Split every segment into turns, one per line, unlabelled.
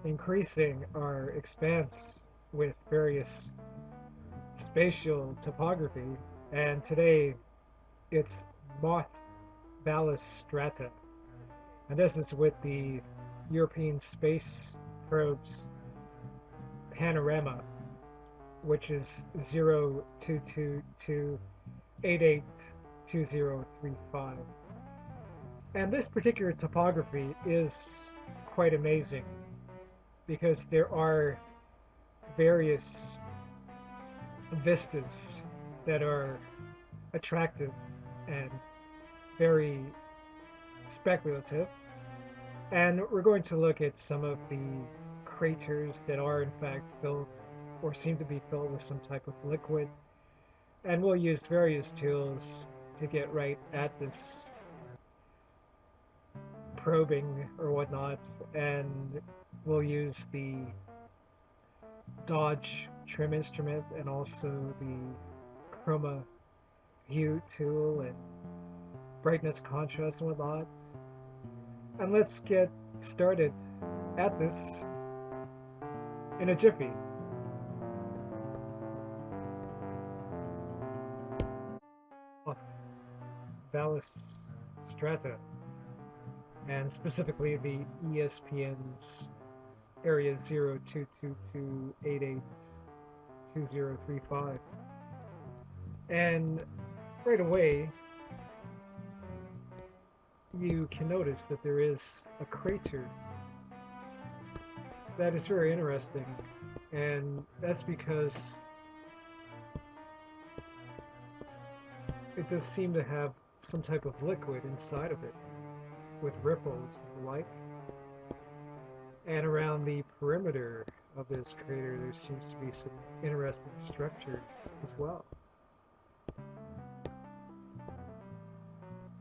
increasing our expanse with various spatial topography, and today it's Mawrth Vallis strata, and this is with the European Space Probe's panorama, which is 0222882035. And this particular topography is quite amazing because there are various vistas that are attractive and very speculative. And we're going to look at some of the craters that are in fact filled or seem to be filled with some type of liquid. And we'll use various tools to get right at this probing or whatnot. And we'll use the Dodge trim instrument and also the chroma hue tool and brightness contrast and whatnot. And let's get started at this in a jiffy. Vallis strata, and specifically the ESPN's area 0222882035. And right away, you can notice that there is a crater that is very interesting, and that's because it does seem to have some type of liquid inside of it with ripples and the like. And around the perimeter of this crater there seems to be some interesting structures as well.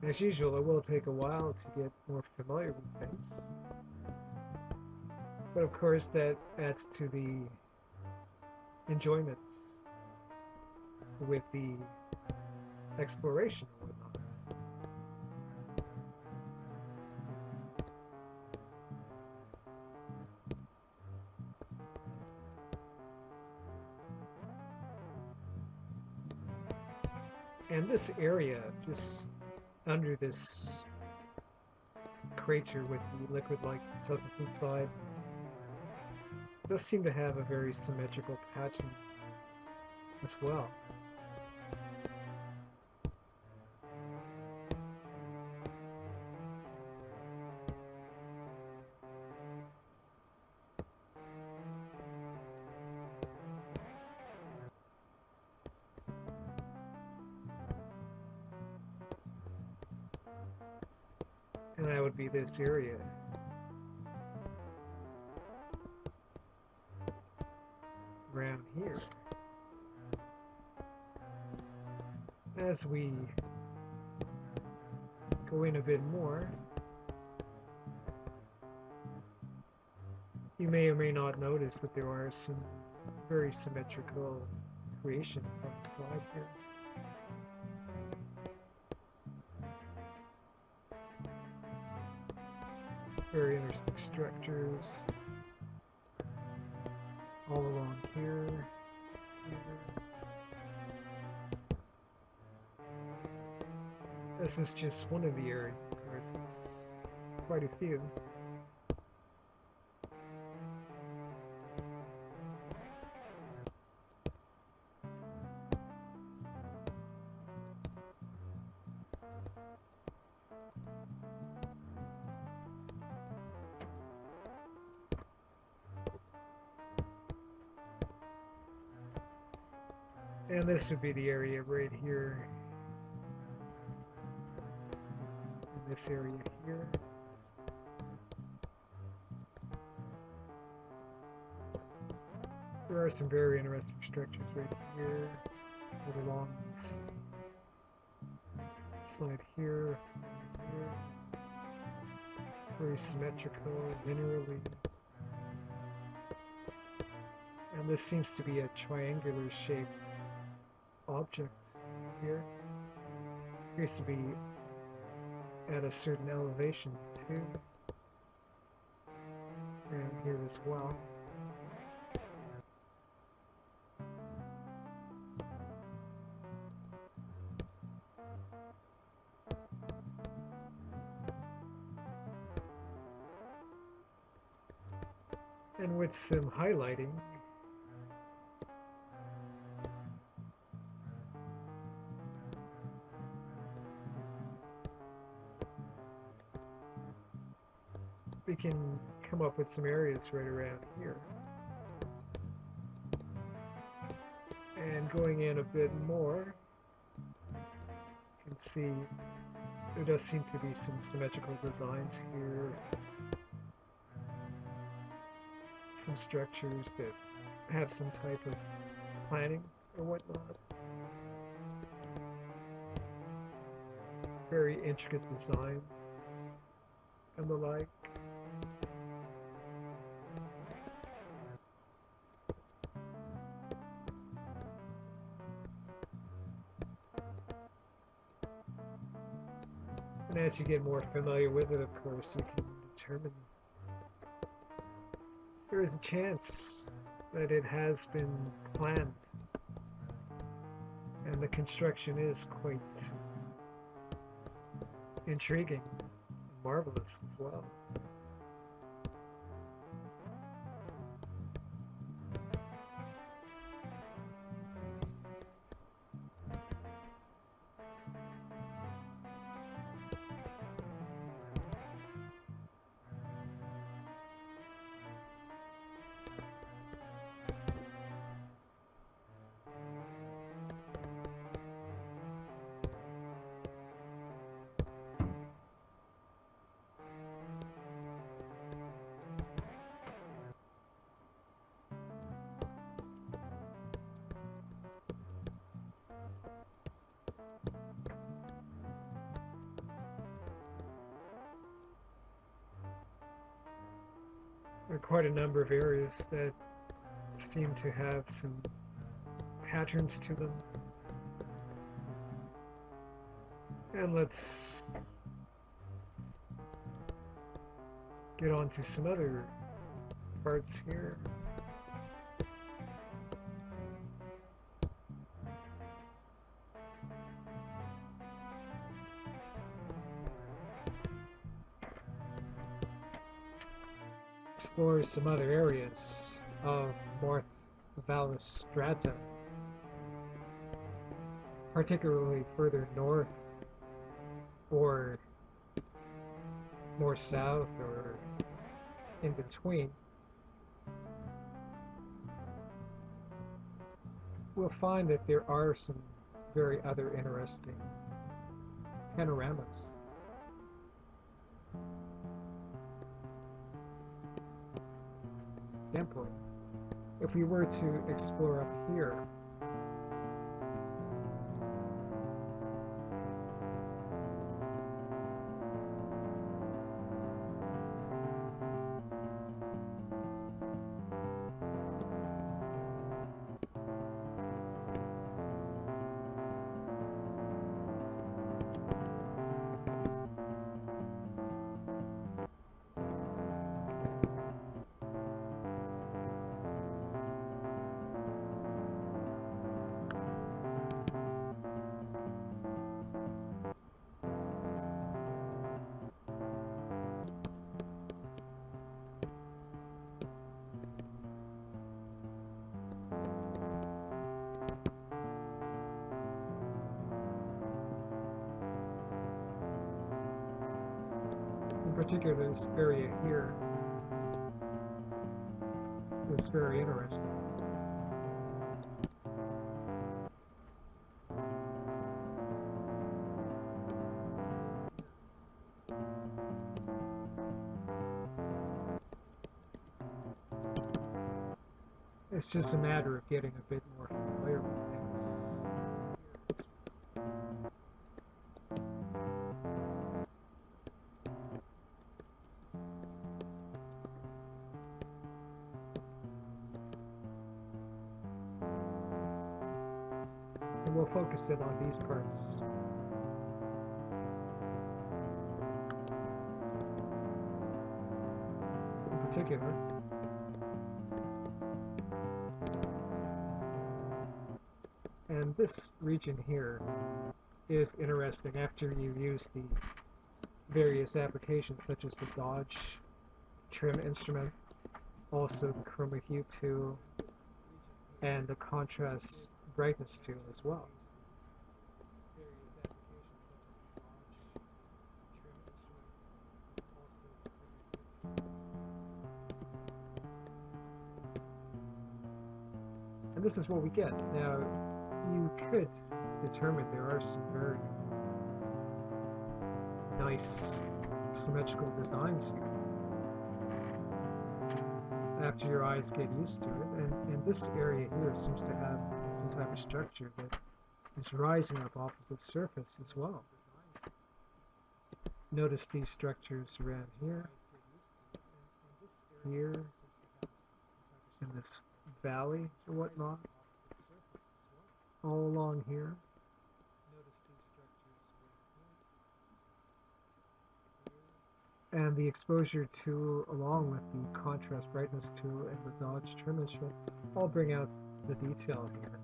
As usual, it will take a while to get more familiar with things, but of course that adds to the enjoyment with the exploration and whatnot. And this area, just under this crater with the liquid-like substance inside, does seem to have a very symmetrical pattern as well. And that would be this area. Around here. As we go in a bit more, you may or may not notice that there are some very symmetrical creations on the side here. Very interesting structures all along here. This is just one of the areas, of course. There's quite a few. And this would be the area right here. In this area here. There are some very interesting structures right here. Over along this side here. Very symmetrical, linearly. And this seems to be a triangular shaped object here. Appears to be at a certain elevation too. around here as well. And with some highlighting, we can come up with some areas right around here. And going in a bit more, you can see there does seem to be some symmetrical designs here. Some structures that have some type of planning or whatnot. Very intricate designs and the like. And as you get more familiar with it, of course, you can determine there is a chance that it has been planned, and the construction is quite intriguing and marvelous as well. There are quite a number of areas that seem to have some patterns to them. And let's get on to some other parts here. Explore some other areas of Mawrth Vallis strata, particularly further north or more south or in between. We'll find that there are some very other interesting panoramas. Example, if we were to explore up here, in particular this area here is very interesting. It's just a matter of getting a bit more familiar with things. And we'll focus in on these parts. In particular. And this region here is interesting after you use the various applications such as the dodge trim instrument, also the chroma hue tool, and the contrast brightness tool as well. And this is what we get. Now, you could determine there are some very nice symmetrical designs here after your eyes get used to it, and this area here seems to have some type of structure that is rising up off of its surface as well. Notice these structures around here, in this valley or whatnot, all along here. And the exposure tool, along with the contrast brightness tool and the dodge trim instrument, all bring out the detail here.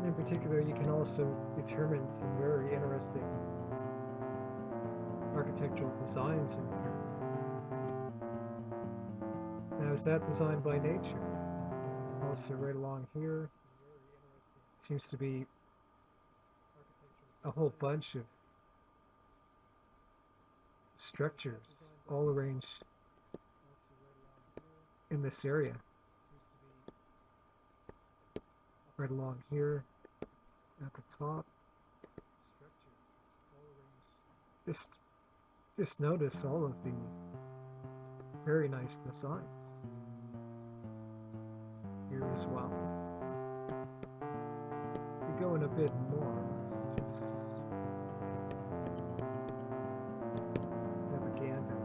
In particular, you can also determine some very interesting architectural designs in here. Now, is that designed by nature? Also, right along here seems to be a whole bunch of structures all arranged in this area. Right along here at the top. Just notice all of the very nice designs here as well. We go in a bit more. Let's just have a gander.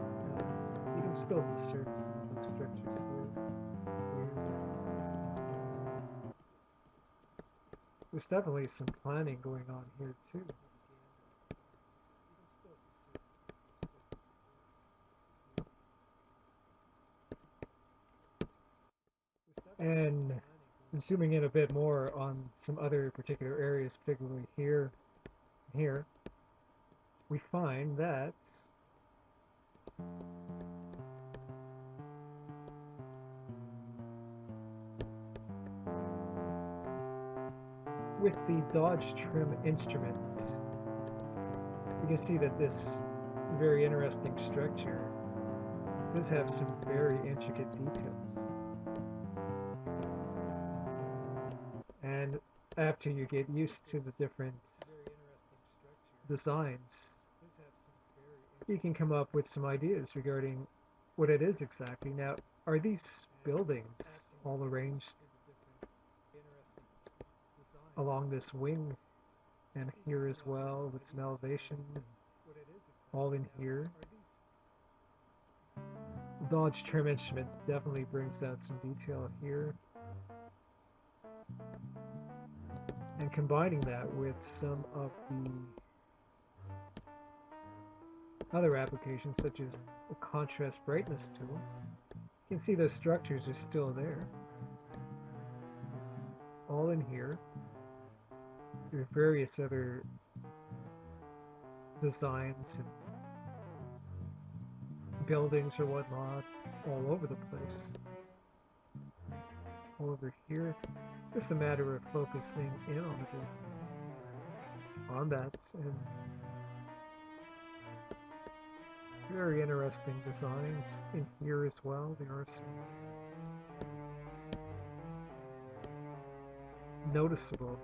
You can still discern some of those structures here. There's definitely some planning going on here too. And zooming in a bit more on some other particular areas, particularly here, we find that with the dodge trim instrument, you can see that this very interesting structure does have some very intricate details. And after you get used to the different designs, you can come up with some ideas regarding what it is exactly. Now, are these buildings all arranged along this wing and here as well with some elevation all in here? Dodge trim instrument definitely brings out some detail here. And combining that with some of the other applications such as the contrast brightness tool, you can see those structures are still there. All in here. There are various other designs and buildings or whatnot all over the place. All over here. It's just a matter of focusing in on a bit on that and Very interesting designs in here as well. There are some noticeable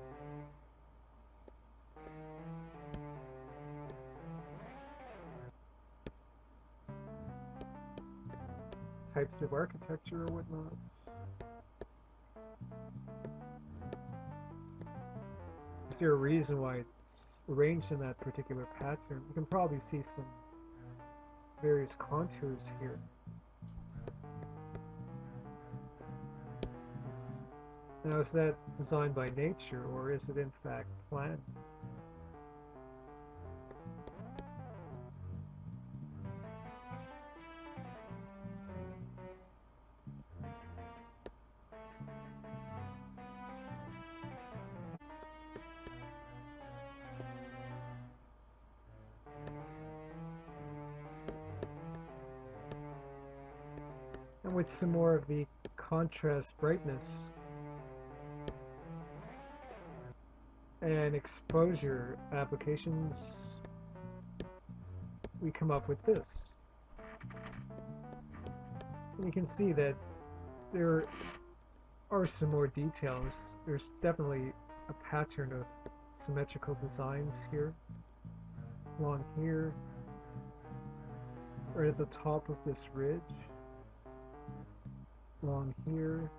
types of architecture or whatnot. Is there a reason why it's arranged in that particular pattern? You can probably see some various contours here. Now, is that designed by nature, or is it in fact planned? And with some more of the contrast brightness and exposure applications, we come up with this. And you can see that there are some more details. There's definitely a pattern of symmetrical designs here, along here, right at the top of this ridge, along here,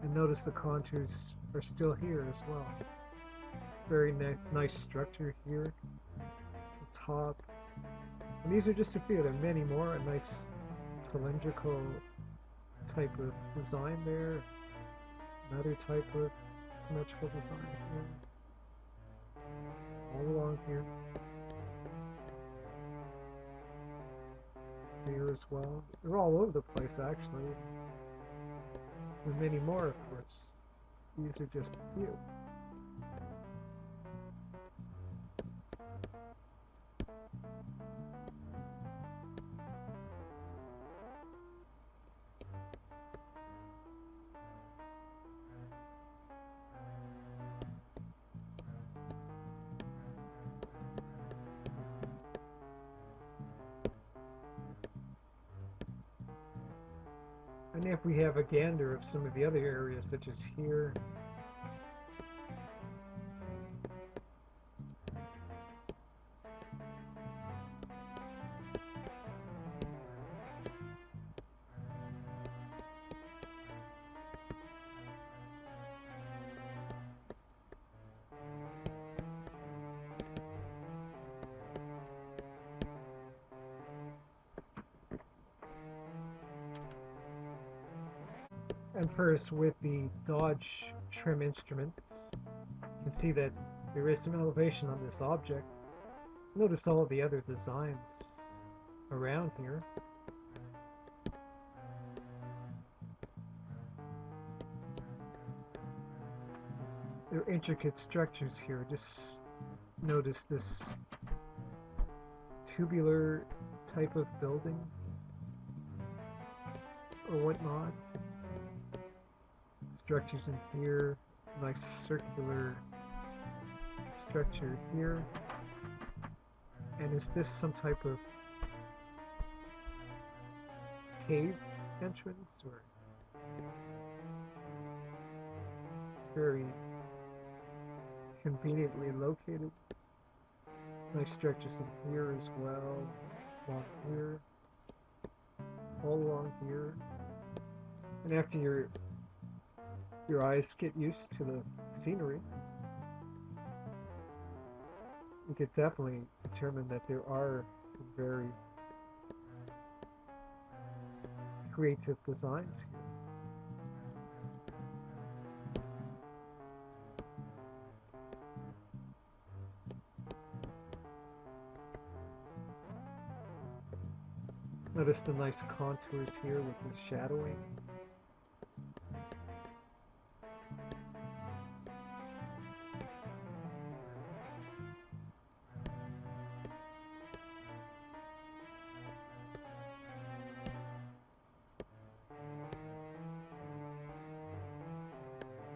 and notice the contours are still here as well. Very nice structure here, the top. And these are just a few. There are many more. A nice cylindrical type of design there. Another type of symmetrical design here. All along here. Here as well. They're all over the place actually. There are many more, of course. These are just a few. And if we have a gander of some of the other areas, such as here, and first with the Dodge trim instrument, you can see that there is some elevation on this object. Notice all of the other designs around here. There are intricate structures here. Just notice this tubular type of building or whatnot. Structures in here, nice circular structure here. And is this some type of cave entrance, or it's very conveniently located? Nice structures in here as well, along here, all along here. And after your eyes get used to the scenery, you could definitely determine that there are some very creative designs here. Notice the nice contours here with the shadowing.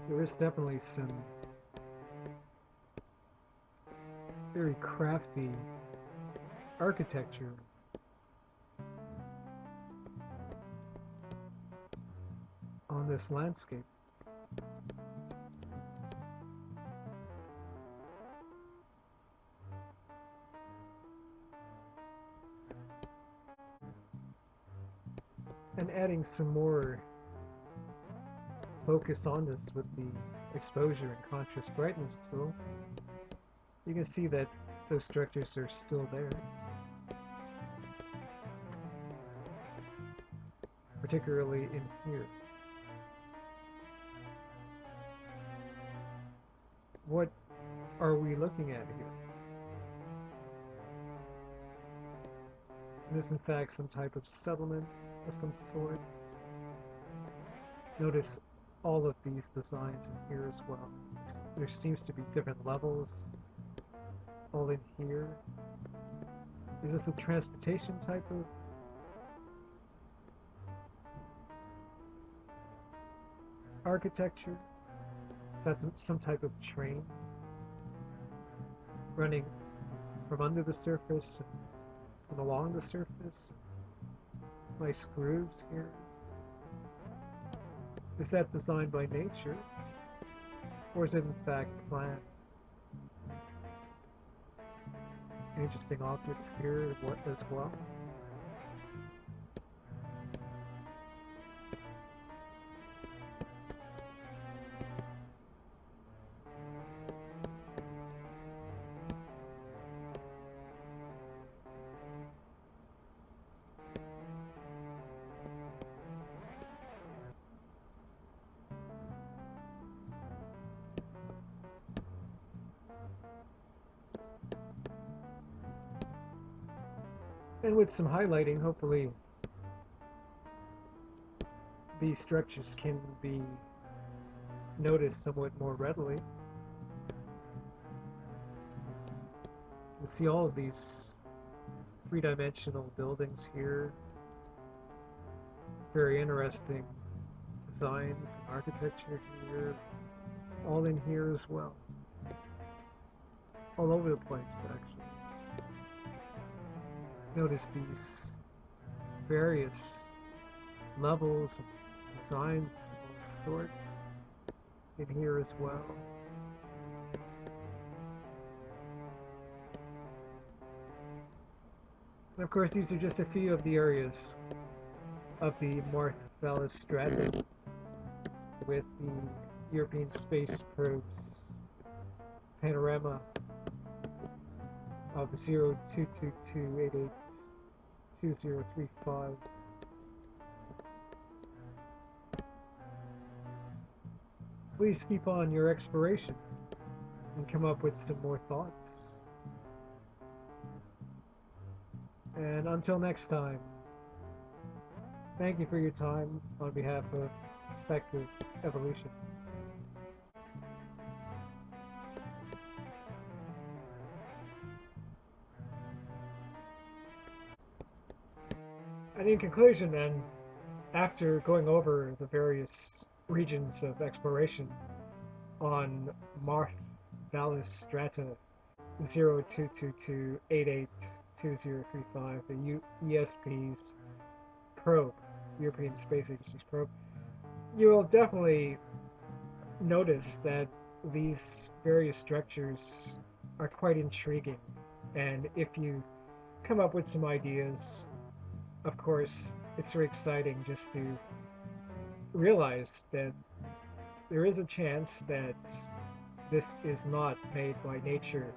There is definitely some very crafty architecture on this landscape. And adding some more focus on this with the exposure and contrast brightness tool, you can see that those structures are still there. Particularly in here. What are we looking at here? Is this in fact some type of settlement of some sort? Notice all of these designs in here as well. There seems to be different levels all in here. Is this a transportation type of architecture? Is that some type of train running from under the surface and along the surface? Nice grooves here. Is that designed by nature, or is it in fact planned? Interesting objects here as well. And with some highlighting, hopefully these structures can be noticed somewhat more readily. You can see all of these three-dimensional buildings here. Very interesting designs and architecture here. All in here as well. All over the place, actually. Notice these various levels and designs of all sorts in here as well. And of course, these are just a few of the areas of the Mawrth Vallis strata with the European space probe's panorama of 0222882035. Please keep on your exploration and come up with some more thoughts. And until next time, thank you for your time on behalf of Effective Evolution. And in conclusion then, after going over the various regions of exploration on Mawrth Vallis strata 0222882035, the ESP's probe, European Space Agency's probe, you will definitely notice that these various structures are quite intriguing. And if you come up with some ideas, of course, it's very exciting just to realize that there is a chance that this is not made by nature